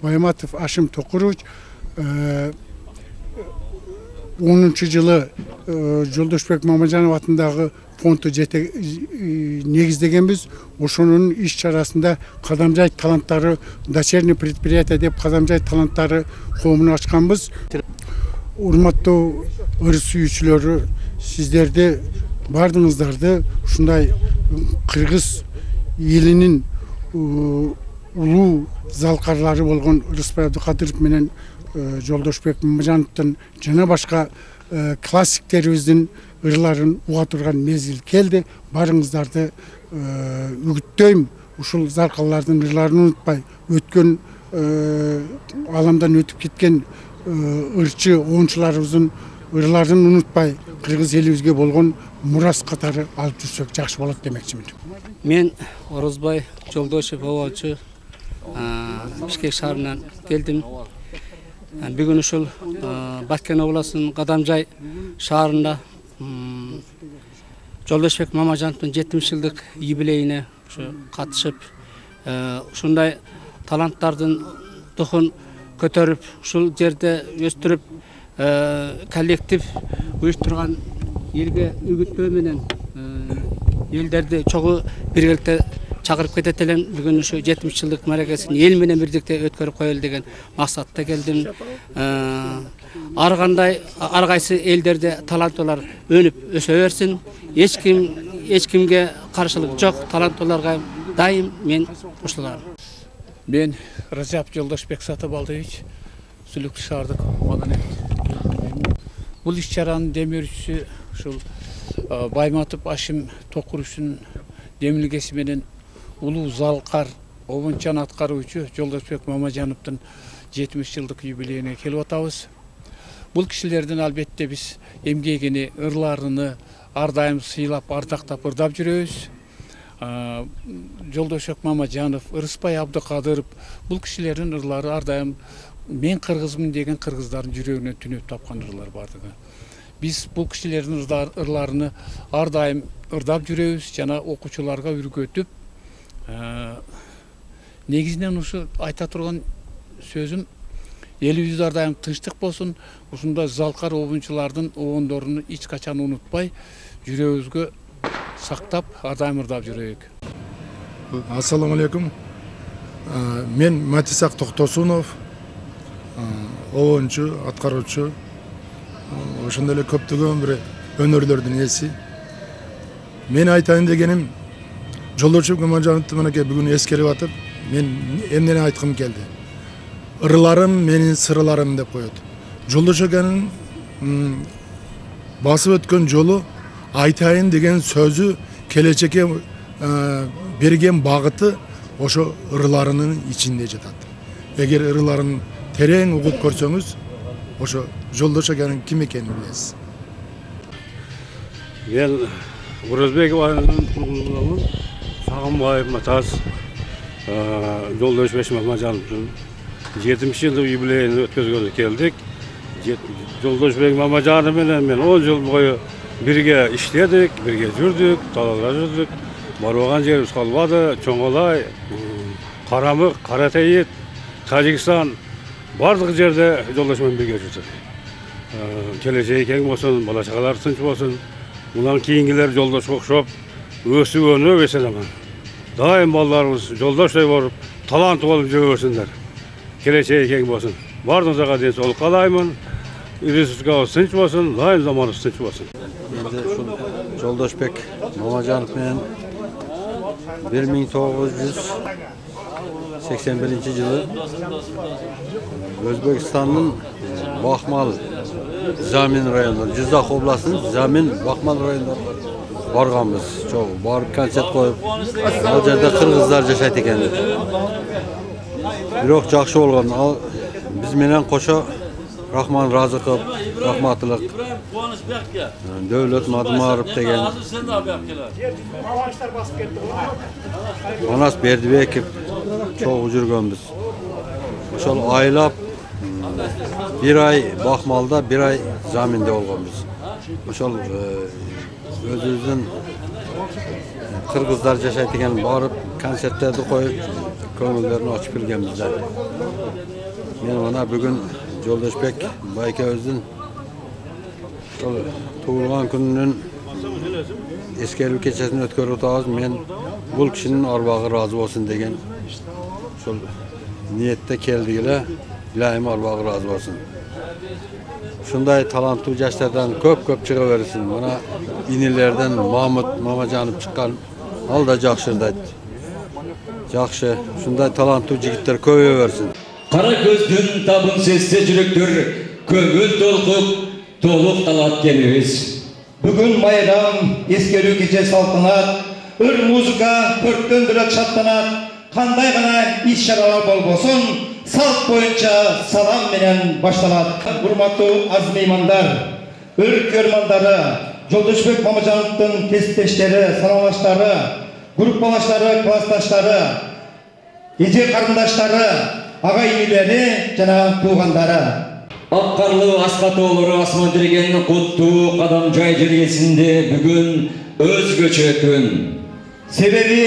Baymatov Aşim Tokurovich 10. жылы Жолдошбек Мамажанов атындағы фондты негіздегенбіз. Ошонун иш чарасында Кадамжай таланттары дочерний предприятие деп Кадамжай таланттары коомун ачканбыз. Урматтуу ыр сүйүүчүлөрү, сиздерди бардыңыздарды ушундай кыргыз элинин улуу залкарлары болгон Рыспай Абдыкадыров менен Жолдошбек Мамажановдун жана башка классиктерибиздин ырларын уга турган мезгил келди. Барыңыздарды үгүттөйм. Ушул залкалардын ырларын унутпай, өткөн аламдан өтүп кеткен ырчы оончуларыбыздын ырларын унутпай, кыргыз элибизге болгон мурас катары алып жүрсөк жакшы болот демекчимин. Мен Орозбай Жолдошев оончу Бишкек шаарынан келдим. Бүгүн ушул Баткен областынын Кадамжай шаарында Жолдошбек Мамажановдун 70 жылдык юбилейине катышып, ушундай таланттардын духун көтөрүп, ушул жерде өстүрүп, коллектив уюштурган элге үгүттөө менен элдерди чогуу биргеликте чакырып кетет элем. Бүгүн ушу 70 жылдык мерекесин эл менен бирдикте өткөрүп коелу деген максатта келдим. Ар кайсы элдерде таланттуулар өнүп өсө берсин. Эч кимге каршылык жок. Таланттууларга дайым мен кошулам. Мен Разап Жолдошбек Сатыбалдыевич, Сүлүктүү шаардык маданият. Бул иш-чаранын демөөрчүсү ушул Байmatov Aşim Tokurovичтин демилгеси менен улуу залкар обончан аткаруучу Жолдошбек Мамажановдун 70 жылдык юбилейине келип атабыз. Бул кишилердин албетте биз эмгегини, ырларыны ар дайым сыйлап, ардактап, ырдап жүрөбүз. Жолдошбек Мамажанов, Рыспай Абдыкадыров, бул кишилердин ырлары ар дайым мен кыргызмын деген кыргыздардын жүрөгүнө түнөп тапкан ырлар бардыгы. Биз бул кишилердин ырларыны ар дайым ырдап жүрөбүз жана окуучуларга үргөтүп, негизинен ушу айта турган сөзүм элибизде ар дайым тынчтык болсун, ушундай залкар обунчулардын оондорун эч качан унутпай, жүрөгүбүзгө сактап, ар дайым ырдап жүрөйүк. Ассаламу алейкум. Мен Матисак Токтосунов, оончу, аткаруучу, ошондой эле көптөгөн бир өнөрлөрдүн ээси. Мен айтайын дегеним, Жолдошбек Мамажановду мынакей бүгүн эскерип атып, мен эмнени айткым келди. Ырларым менин сырларым деп коет. Жолдошбектин басып өткөн жолу, айтайын деген сөзү, келечекке берген багыты ошо ырларынын ичинде жатат. Эгер ырларын терең угуп көрсөңүз, ошо Жолдошбектин ким экенин билесиз. Мен Орозбеков айылынын Сагынбаев Матас Жолдошбек Мамажановдун 70 жылдык юбилейин өткөзгөнү келдик. Жолдошбек Мамажанов менен мен 10 жыл бою бирге иштедик, бирге жүрдүк, талалга жүрдүк. Барбаган жерибиз калбады. Чоңолай, Карамык, Каратайыт, Тажикстан бардык жерде Жолдошбек менен бирге жүрдүк. Келечеги кең болсун, бала чагалар тынч болсун. Мундан кийингилер Жолдошбек окшоп өсүп өнүп эсенемин. Дайым балдарыбыз Жолдошбек болуп, таланттуу болуп жүрө берсиндер. Келечеги кең болсун. Бардыгыңарга денсаулык каалаймын. Республикабыз тынч болсун, дайым заманыбыз тынч болсун. Менде Жолдошбек Мамажанов менен 1981 жылы Өзбекстандын Бахмал Замин районунда, Жүздак областынын Замин Бахмал районунда барганбыз. Чогуу барып концерт коюп, ал жерде кыргыздар жашайт экен. Бирок жакшы болгон. Ал биз менен кошо Рахман Разыков, Рахматылык, Дөөлөт Мадымаров деген, Манас Бердибеков чогуу жүргөнбүз. Ошол айлап bir ay Бахмалда, bir ay Заминде болгонбуз. Ошол өзүбүздүн кыргыздар жашайт экен барып концерттерди коюп, ko'ngillerini ochib kirganmizlar. Men mana bugun Joldoshbek Baykaöz'ün tug'ilgan kunining eskeruv kechasini o'tkazib o'tamiz. Men bu kishining arbog'i rozi bo'lsin degan shol niyatda keldilar. Ilohim arbog'i rozi bo'lsin. Shunday talantli yoshlardan ko'p chiqaversin. Mana inilerden Mahmut Mamajanov chiqqan alda Jakşır'da. Jakşı, shunday talantli yigitlar ko'paversin. Qara ko'zдің табын сесте жүректер көңіл толқып, толық талап келеміз. Бүгін майрам, ескеру кеше салтанат, өр музыка төрттен бөлек шаттанат, қандай ғана іс-шаралар болбосын, салт бойынша салам менен башталат. Урматтуу аз меймандар, өр көрмандары, Жолдошбек Мамажановдун кесиптештери, саналаштары, группалаштары, классташтары, эже карындаштары, ағай-инелері жана туғандары. Аққарлы асқатолары асман тіреген құтту Қадамжай жергесінде бүгін өзгөчө күн. Себеби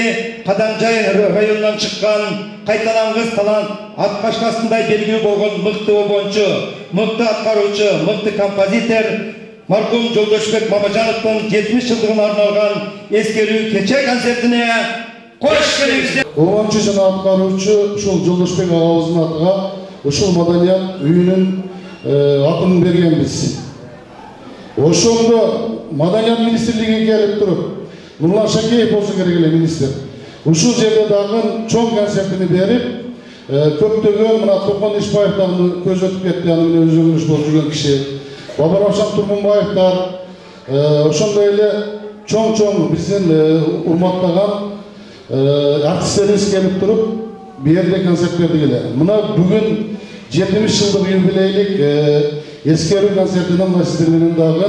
Қадамжай районунан шыққан қайталанғыз талант, ат қашқасындай белгілі болған мықты обончу, мықты атқаруучу, мықты композитор марқұм Жолдошбек Мамажановдун 70 жылдығына арналған ескерүү кече концертине қош келиңиздер. Обончу жана аткаруучу ушул Жолдошбек агабыздын атына ушул маданият үйүнүн атын бергенбиз. Ошондо Маданият министрлигине келип туруп, Нурлан Шакеев болсо керек эле министр. Ушул жерде дагы чоң концертини берип, көптөгөн мына Токон Ишбаев дагы көз өтүп кетти, аны менен өзүңүз болуп жүргөн киши. Бабаравшан Турмунбаевдар, ошондой эле чоң биздин урматтаган артисттерибиз келип туруп, бу жерде концерт бердигиле. Мына бүгүн 70 жылдык юбилейлик эскерүү концертинен мына сиздер менен дагы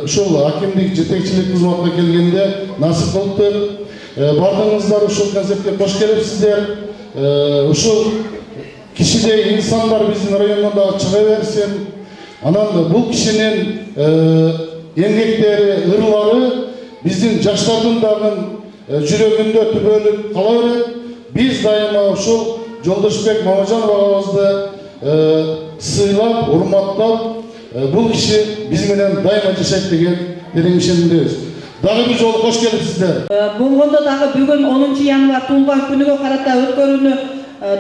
ушул акимдик жетекчилик кызматына келгенде насип болуптур. Бардыңыздар ушул концертке кош келипсиздер. Ушул кишидей инсандар биздин райондон дагы чыга берсин. Анан бул кишинин эмгектери, ырлары биздин жаштардын дагы жүрөгүндө түбөлүп кала берет. Биз дайыма ушул Жолдошбек Мамажанов агабызды сыйлап, урматтап, бул киши биз менен дайыма жашайт деген терең ишенимдебиз. Дагы бир жолу кош келипсиздер. Болгондо дагы бүгүн 10 январь туулган күнүгө карата өткөрүүнү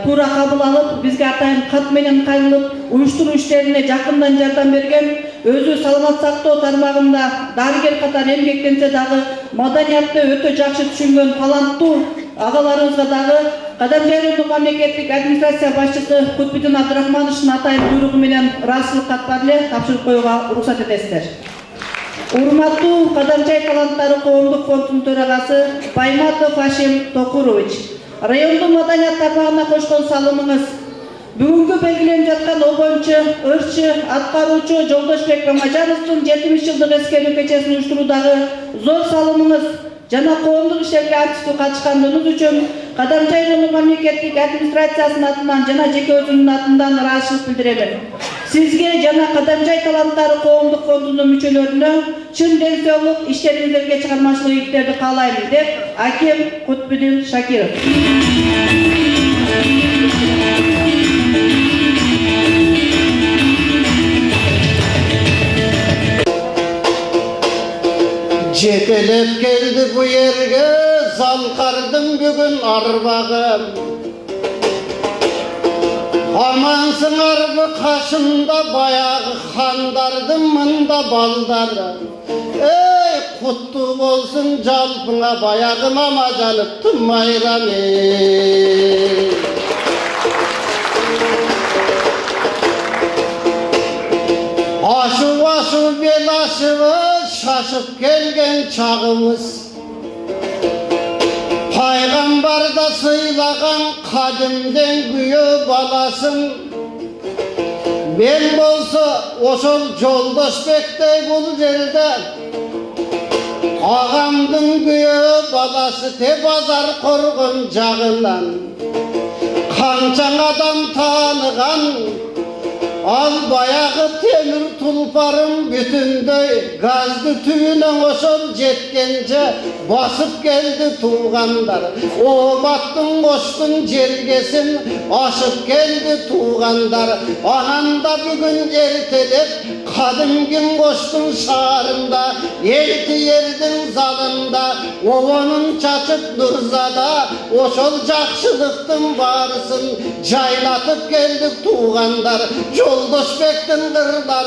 туура кабыл алып, бизге атайын кат менен кайрылып, уюштуруу иштерине жакындан жардам берген, өзү саламат сактоо тармагында дарыгер катары эмгектенсе дагы маданиятты өтө жакшы түшүнгөн таланттуу агаларыбызга дагы Кадамжай райондук мамлекеттик администрация башчысы Кутбудин Абдрахмановичтин атайын буйругу менен ыраазычылык кат бар эле тапшырып коюуга уруксат этесиздер. Урматтуу Кадамжай таланттары коомдук фондунун төрагасы Байматов Ашим Токурович, райондун маданият тармагына кошкон салымыңыз, бүгүнкү белгиленип жаткан обончу, ырчы, аткаруучу Жолдошбек Мамажановдун 70 жылдык эскерүү кечесин уюштуруудагы зор салымыңыз жана коомдук иштерге активдүү катышкандыгыңыз үчүн Кадамжай райондук мамлекеттик администрациясынын атынан жана жеке өзүмдүн атынан ыраазычылык билдирем. Сизге жана Кадамжай таланттары коомдук фондунун мүчөлөрүнө чын ден соолук, иштериңиздерге чыгармачылык ийгиликтерди каалайм деп Аким Кутбудин Шакиров. Жетелеп келді bu yerге залқардың бүгін арбағым. Амансың арбы қашында баяғы хандардың мында балдары. Ей, құтты болсын жалпыңа баяғы Мамажановтың майрамы. Ашу бел ашыбы шашып келген çağımız. Пайғамбарда сыйлаған қадімден күйі баласын. Мен болса ошол Жолдошбектей бұл жерде ағамдың күйі баласы те базар қорғын жағынан. Қаншаң адам таныған ал баяғы темір тұл tulparım bütünдөй gazdı tüyünen oşol jetkence basıp geldi tuğanlar. Obattın koştun jergesin aşıp geldi tuğanlar. Ananda bugün ertelep kadımgin koştun şarında elti yerdin zalında ovanın çaçıp nurzada oşol jakşılıktın barısın jaylatıp geldik tuğanlar. Joldoşbektin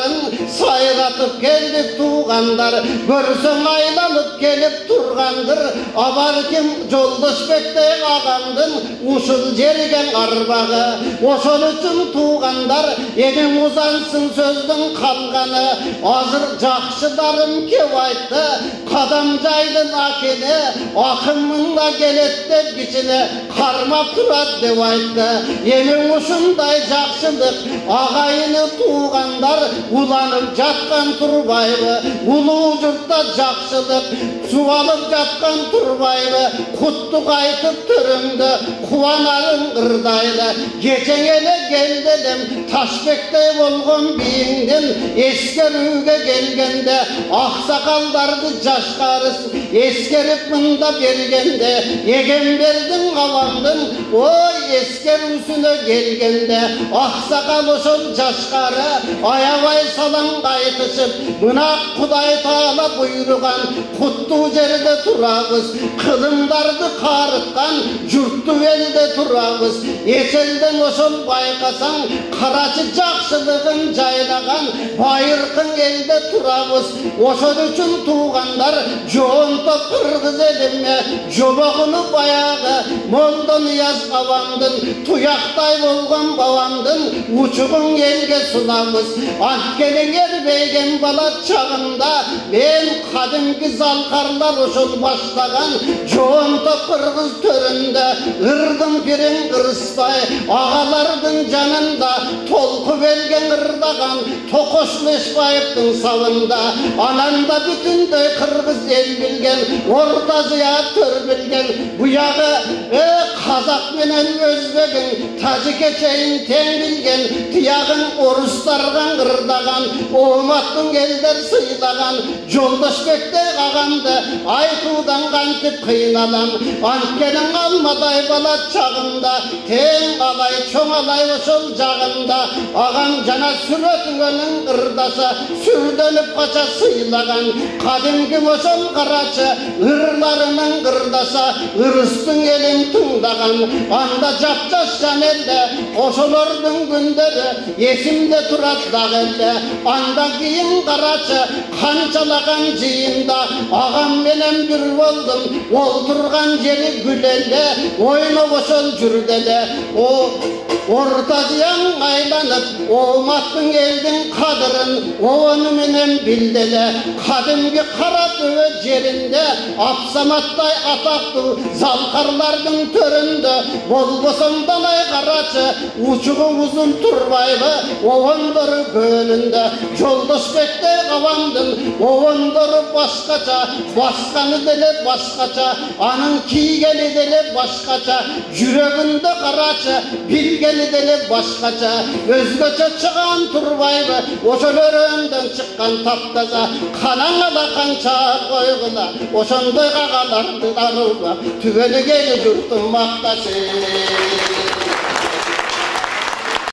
kırların sayratıp geldik tuğanlar. Görsün aylanıp gelip turgandır abarkim Joldoşbek'te ağamdın uşul jergen arbağı. Oşol üçün tuğanlar enin uzansın sözdün kalganı azır jakşıdarım kep aytты kadamjaydın akeni akımınla geletте kişine karmap turat dep aytты. Enin uşunday jakşılık ağayını tuğanlar ulanıp jatkan turbayбы улуу журтта jakşılık suvalıp jatkan turbayбы kutluk aytıp төрүңдө kuvanarın ırdaylы geçen ele geldelim Taşbek'te bolgon biyiңdin eskerүүгө gelgende aksakaldardı jaşkarız eskerip mında bergende Egemberdiň kavamdın oy eskerүүsüne gelgende aksakal oşol jaşkары ayabay salan kaytışıp mına Kuday Taala buyurgan kuttуу jerde turabız kılımdardı karıtkan jurttu elde turabız eselden oşol baykasaң karaçı jakşılığın jaylagan bayırkın elde turabız oşol üçün tuğanlar joğuntok kırgız elime jobogunu bayağı Molda Niyaz kavamdın tuyaktay bolgan babamdın uçuğun elge sunamız Antkelen erbeygen balat çağında ben kadimki zalkarlar oşul başlagan joğuntok kırgız töründe ırdım pirin kırıspay ağalardın canında tolku belgen ırdagan Tokoşleşbayıptın salında ananda bütünдөй kırgız el bilgen ortacıya tör bilgen bu yağı kazak menen özbegin tajike çeyin ten bilgen tiyagın oruslargan ırdagan oğmattın elder sıylagan Joldoşbek'te ağamdı aytuğdan kantip kıynalan Antkelen almaday balat çağında ten alay çoğ alay oşol jağında ağam jana süretüngönün ırdasa sürdönüp kaça sıylagan kadimki oşol karaçı ırlarının ırdasa ırıstın elin tungdagan anda japjaş janelde oşolordun günderi esimde turat dağelde anda kiyin karaçı kançalagan jıyında ağam menen bir boldum olturgan jeri gülelde oyna oşol jürdele o ortacıyan aylanıp oğmattın eldin kadırın onu menen bildele kadimki karatığı jerinde apsamattay ataktı zalkarlardın töründe bolboson dalay karaçı uçuğu uzun turbayбы oğondoru könünde Joldoşbek'te kavamdın oğondoru başkaça başkanı dele başkaça anın kiygeli dele başkaça yüreğinde karaçı bilgeli dele başkaça özgöçe çıkan turbayбы oşol örönden çıkan taptaza kanan alakan çağ koygula oşondoy kagalardı darılga tüveli geli jurtun maktası